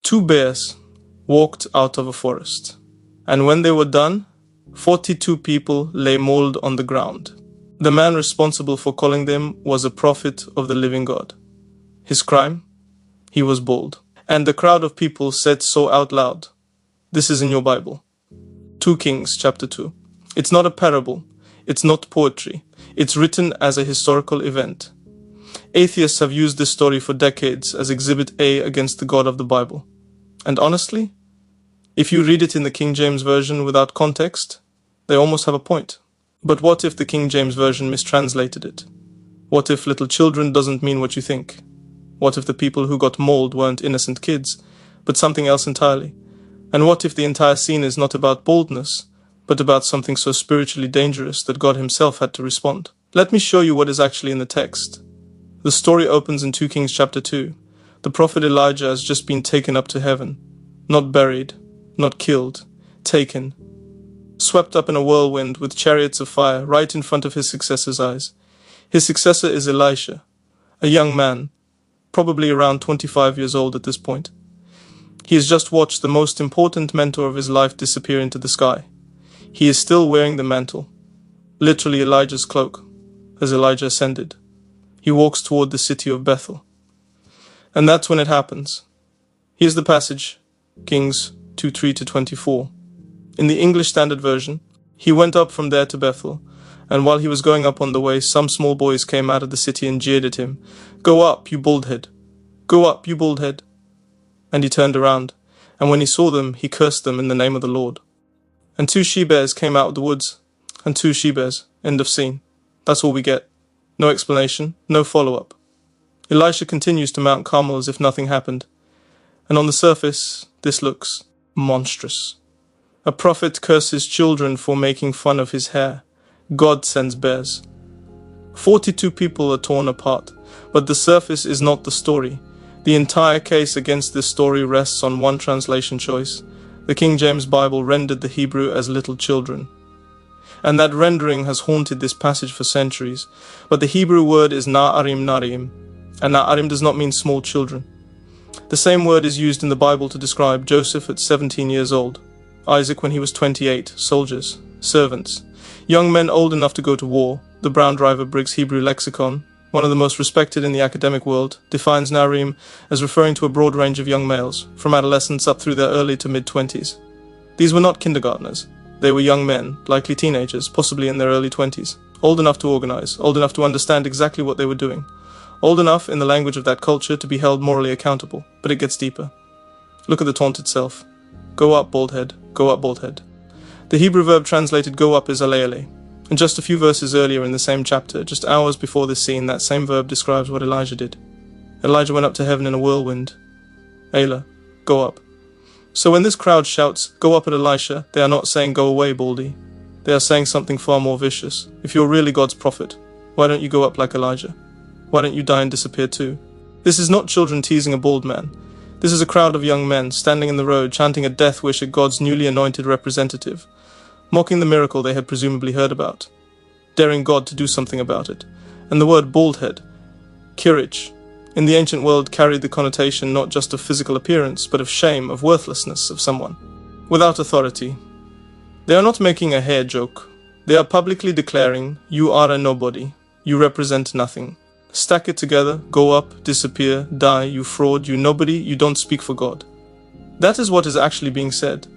2 bears walked out of a forest, and when they were done, 42 people lay mauled on the ground. The man responsible for calling them was a prophet of the living God. His crime? He was bald. And the crowd of people said so out loud. This is in your Bible. 2 Kings chapter 2. It's not a parable. It's not poetry. It's written as a historical event. Atheists have used this story for decades as Exhibit A against the God of the Bible. And honestly, if you read it in the King James Version without context, they almost have a point. But what if the King James Version mistranslated it? What if little children doesn't mean what you think? What if the people who got mauled weren't innocent kids, but something else entirely? And what if the entire scene is not about baldness, but about something so spiritually dangerous that God himself had to respond? Let me show you what is actually in the text. The story opens in 2 Kings chapter 2. The prophet Elijah has just been taken up to heaven. Not buried, not killed, taken. Swept up in a whirlwind with chariots of fire right in front of his successor's eyes. His successor is Elisha, a young man, probably around 25 years old at this point. He has just watched the most important mentor of his life disappear into the sky. He is still wearing the mantle, literally Elijah's cloak, as Elijah ascended. He walks toward the city of Bethel. And that's when it happens. Here's the passage, Kings 2:3-24. In the English Standard Version, he went up from there to Bethel, and while he was going up on the way, some small boys came out of the city and jeered at him. "Go up, you baldhead! Go up, you baldhead!" And he turned around, and when he saw them, he cursed them in the name of the Lord. And 2 she-bears came out of the woods, and 2 she-bears. End of scene. That's all we get. No explanation, no follow-up. Elisha continues to Mount Carmel as if nothing happened, and on the surface, this looks monstrous. A prophet curses children for making fun of his hair. God sends bears. 42 people are torn apart, but the surface is not the story. The entire case against this story rests on one translation choice. The King James Bible rendered the Hebrew as little children. And that rendering has haunted this passage for centuries. But the Hebrew word is na'arim narim, and na'arim does not mean small children. The same word is used in the Bible to describe Joseph at 17 years old, Isaac when he was 28, soldiers, servants, young men old enough to go to war. The Brown Driver Briggs Hebrew Lexicon, one of the most respected in the academic world, defines na'arim as referring to a broad range of young males, from adolescents up through their early to mid-20s. These were not kindergartners. They were young men, likely teenagers, possibly in their early 20s, old enough to organize, old enough to understand exactly what they were doing, old enough, in the language of that culture, to be held morally accountable. But it gets deeper. Look at the taunt itself. Go up, baldhead. Go up, baldhead. The Hebrew verb translated go up is aleale. And just a few verses earlier in the same chapter, just hours before this scene, that same verb describes what Elijah did. Elijah went up to heaven in a whirlwind. Elah, go up. So when this crowd shouts, go up at Elisha, they are not saying go away, baldy. They are saying something far more vicious. If you're really God's prophet, why don't you go up like Elijah? Why don't you die and disappear too? This is not children teasing a bald man. This is a crowd of young men standing in the road chanting a death wish at God's newly anointed representative, mocking the miracle they had presumably heard about, daring God to do something about it. And the word baldhead, kirich, in the ancient world carried the connotation not just of physical appearance, but of shame, of worthlessness of someone, without authority. They are not making a hair joke. They are publicly declaring, you are a nobody, you represent nothing. Stack it together, go up, disappear, die, you fraud, you nobody, you don't speak for God. That is what is actually being said.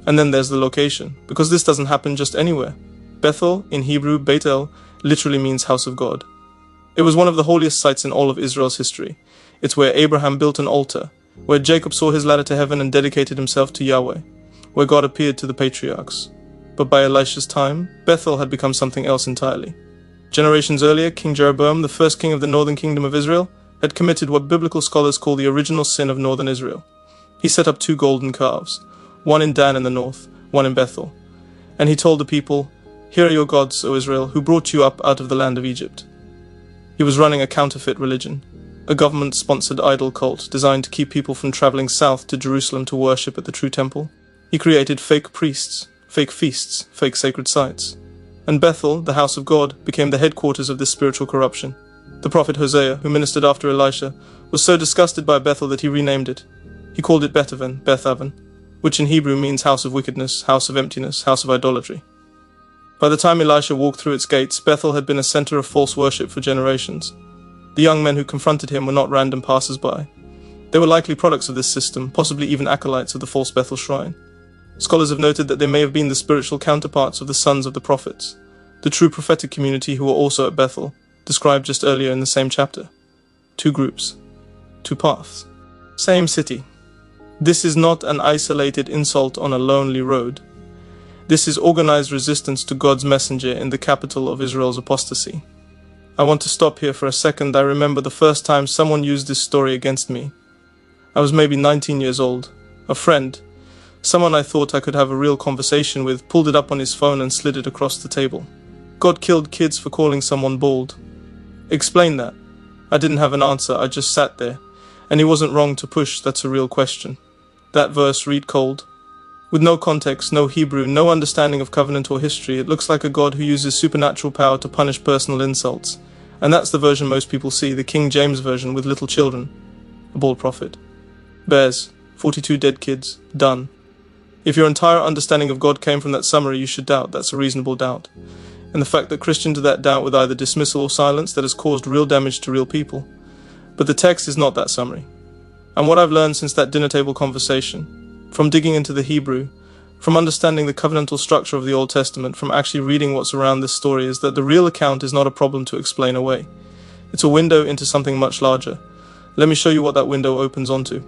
And then there's the location, because this doesn't happen just anywhere. Bethel, in Hebrew, Bethel, literally means house of God. It was one of the holiest sites in all of Israel's history. It's where Abraham built an altar, where Jacob saw his ladder to heaven and dedicated himself to Yahweh, where God appeared to the patriarchs. But by Elisha's time, Bethel had become something else entirely. Generations earlier, King Jeroboam, the first king of the northern kingdom of Israel, had committed what biblical scholars call the original sin of northern Israel. He set up 2 golden calves, one in Dan in the north, one in Bethel. And he told the people, here are your gods, O Israel, who brought you up out of the land of Egypt. He was running a counterfeit religion, a government-sponsored idol cult designed to keep people from traveling south to Jerusalem to worship at the true temple. He created fake priests, fake feasts, fake sacred sites. And Bethel, the house of God, became the headquarters of this spiritual corruption. The prophet Hosea, who ministered after Elisha, was so disgusted by Bethel that he renamed it. He called it Beth-aven, which in Hebrew means house of wickedness, house of emptiness, house of idolatry. By the time Elisha walked through its gates, Bethel had been a center of false worship for generations. The young men who confronted him were not random passers-by. They were likely products of this system, possibly even acolytes of the false Bethel shrine. Scholars have noted that they may have been the spiritual counterparts of the sons of the prophets, the true prophetic community who were also at Bethel, described just earlier in the same chapter. Two groups, two paths, same city. This is not an isolated insult on a lonely road. This is organized resistance to God's messenger in the capital of Israel's apostasy. I want to stop here for a second. I remember the first time someone used this story against me. I was maybe 19 years old. A friend, someone I thought I could have a real conversation with, pulled it up on his phone and slid it across the table. God killed kids for calling someone bald. Explain that. I didn't have an answer, I just sat there. And he wasn't wrong to push, that's a real question. That verse read cold. With no context, no Hebrew, no understanding of covenantal history, it looks like a God who uses supernatural power to punish personal insults. And that's the version most people see, the King James version with little children. A bald prophet. Bears, 42 dead kids, done. If your entire understanding of God came from that summary, you should doubt. That's a reasonable doubt. And the fact that Christians do that doubt with either dismissal or silence, that has caused real damage to real people. But the text is not that summary. And what I've learned since that dinner table conversation, from digging into the Hebrew, from understanding the covenantal structure of the Old Testament, from actually reading what's around this story, is that the real account is not a problem to explain away. It's a window into something much larger. Let me show you what that window opens onto.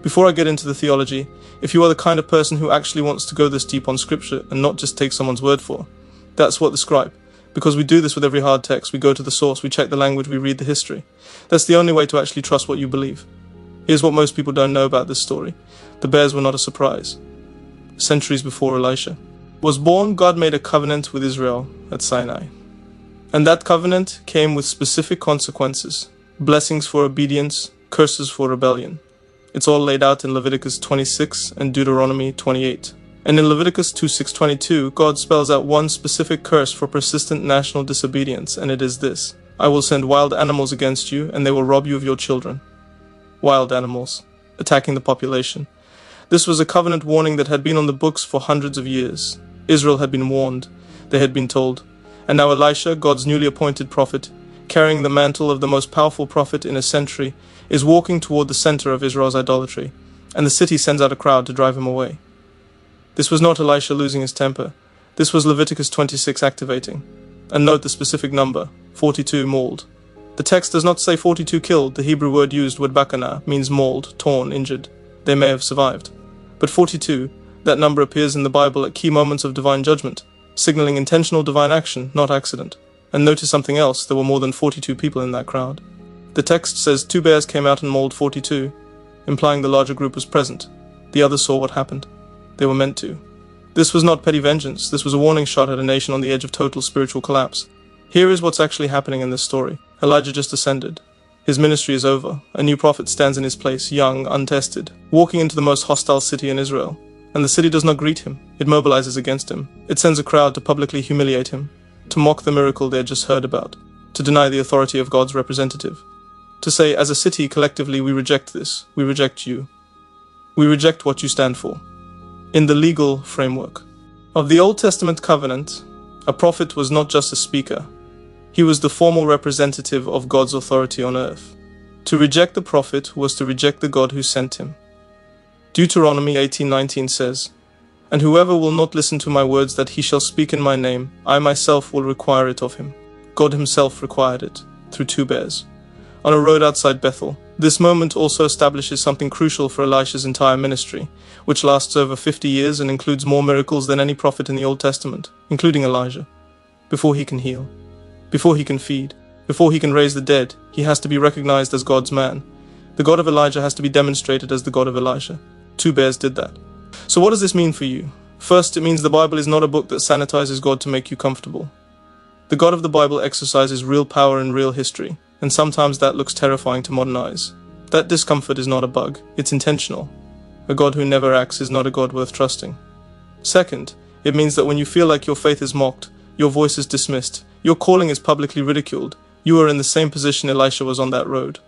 Before I get into the theology, if you are the kind of person who actually wants to go this deep on scripture and not just take someone's word for, that's what the scribe. Because we do this with every hard text, we go to the source, we check the language, we read the history. That's the only way to actually trust what you believe. Here's what most people don't know about this story. The bears were not a surprise. Centuries before Elisha was born, God made a covenant with Israel at Sinai. And that covenant came with specific consequences, blessings for obedience, curses for rebellion. It's all laid out in Leviticus 26 and Deuteronomy 28. And in Leviticus 2:6-22, God spells out one specific curse for persistent national disobedience, and it is this: I will send wild animals against you, and they will rob you of your children. Wild animals, attacking the population. This was a covenant warning that had been on the books for hundreds of years. Israel had been warned, they had been told. And now Elisha, God's newly appointed prophet, carrying the mantle of the most powerful prophet in a century, is walking toward the center of Israel's idolatry, and the city sends out a crowd to drive him away. This was not Elisha losing his temper. This was Leviticus 26 activating. And note the specific number, 42 mauled. The text does not say 42 killed. The Hebrew word used, bakana, means mauled, torn, injured. They may have survived. But 42, that number appears in the Bible at key moments of divine judgment, signaling intentional divine action, not accident. And notice something else, there were more than 42 people in that crowd. The text says 2 bears came out and mauled 42, implying the larger group was present. The others saw what happened. They were meant to. This was not petty vengeance, this was a warning shot at a nation on the edge of total spiritual collapse. Here is what's actually happening in this story. Elijah just ascended. His ministry is over. A new prophet stands in his place, young, untested, walking into the most hostile city in Israel. And the city does not greet him. It mobilizes against him. It sends a crowd to publicly humiliate him, to mock the miracle they had just heard about, to deny the authority of God's representative. To say, as a city, collectively, we reject this. We reject you. We reject what you stand for. In the legal framework of the Old Testament covenant, a prophet was not just a speaker. He was the formal representative of God's authority on earth. To reject the prophet was to reject the God who sent him. Deuteronomy 18:19 says, And whoever will not listen to my words that he shall speak in my name, I myself will require it of him. God himself required it, through 2 bears. On a road outside Bethel. This moment also establishes something crucial for Elisha's entire ministry, which lasts over 50 years and includes more miracles than any prophet in the Old Testament, including Elijah. Before he can heal, before he can feed, before he can raise the dead, he has to be recognized as God's man. The God of Elijah has to be demonstrated as the God of Elisha. 2 bears did that. So what does this mean for you? First, it means the Bible is not a book that sanitizes God to make you comfortable. The God of the Bible exercises real power in real history, and sometimes that looks terrifying to modern eyes. That discomfort is not a bug, it's intentional. A God who never acts is not a God worth trusting. Second, it means that when you feel like your faith is mocked, your voice is dismissed, your calling is publicly ridiculed, you are in the same position Elisha was on that road,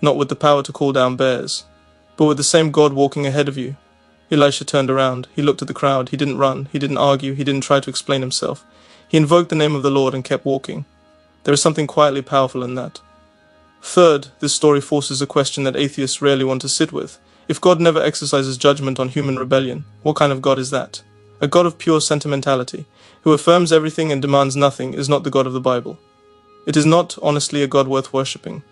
not with the power to call down bears, but with the same God walking ahead of you. Elisha turned around. He looked at the crowd. He didn't run. He didn't argue. He didn't try to explain himself. He invoked the name of the Lord and kept walking. There is something quietly powerful in that. Third, this story forces a question that atheists rarely want to sit with. If God never exercises judgment on human rebellion, what kind of God is that? A God of pure sentimentality, who affirms everything and demands nothing, is not the God of the Bible. It is not, honestly, a God worth worshipping.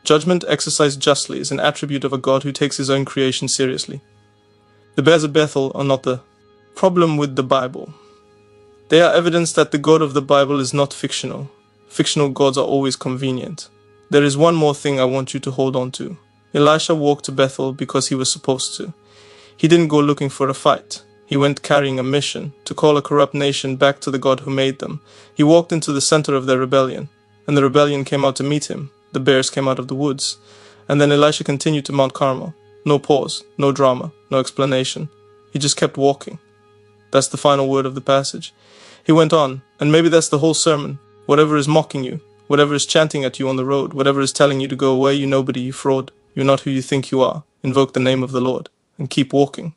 Judgment exercised justly is an attribute of a God who takes his own creation seriously. The bears of Bethel are not the problem with the Bible. They are evidence that the God of the Bible is not fictional. Fictional gods are always convenient. There is one more thing I want you to hold on to. Elisha walked to Bethel because he was supposed to. He didn't go looking for a fight. He went carrying a mission, to call a corrupt nation back to the God who made them. He walked into the center of their rebellion, and the rebellion came out to meet him. The bears came out of the woods. And then Elisha continued to Mount Carmel. No pause, no drama, no explanation. He just kept walking. That's the final word of the passage. He went on, and maybe that's the whole sermon. Whatever is mocking you, whatever is chanting at you on the road, whatever is telling you to go away, you nobody, you fraud, you're not who you think you are, invoke the name of the Lord, and keep walking.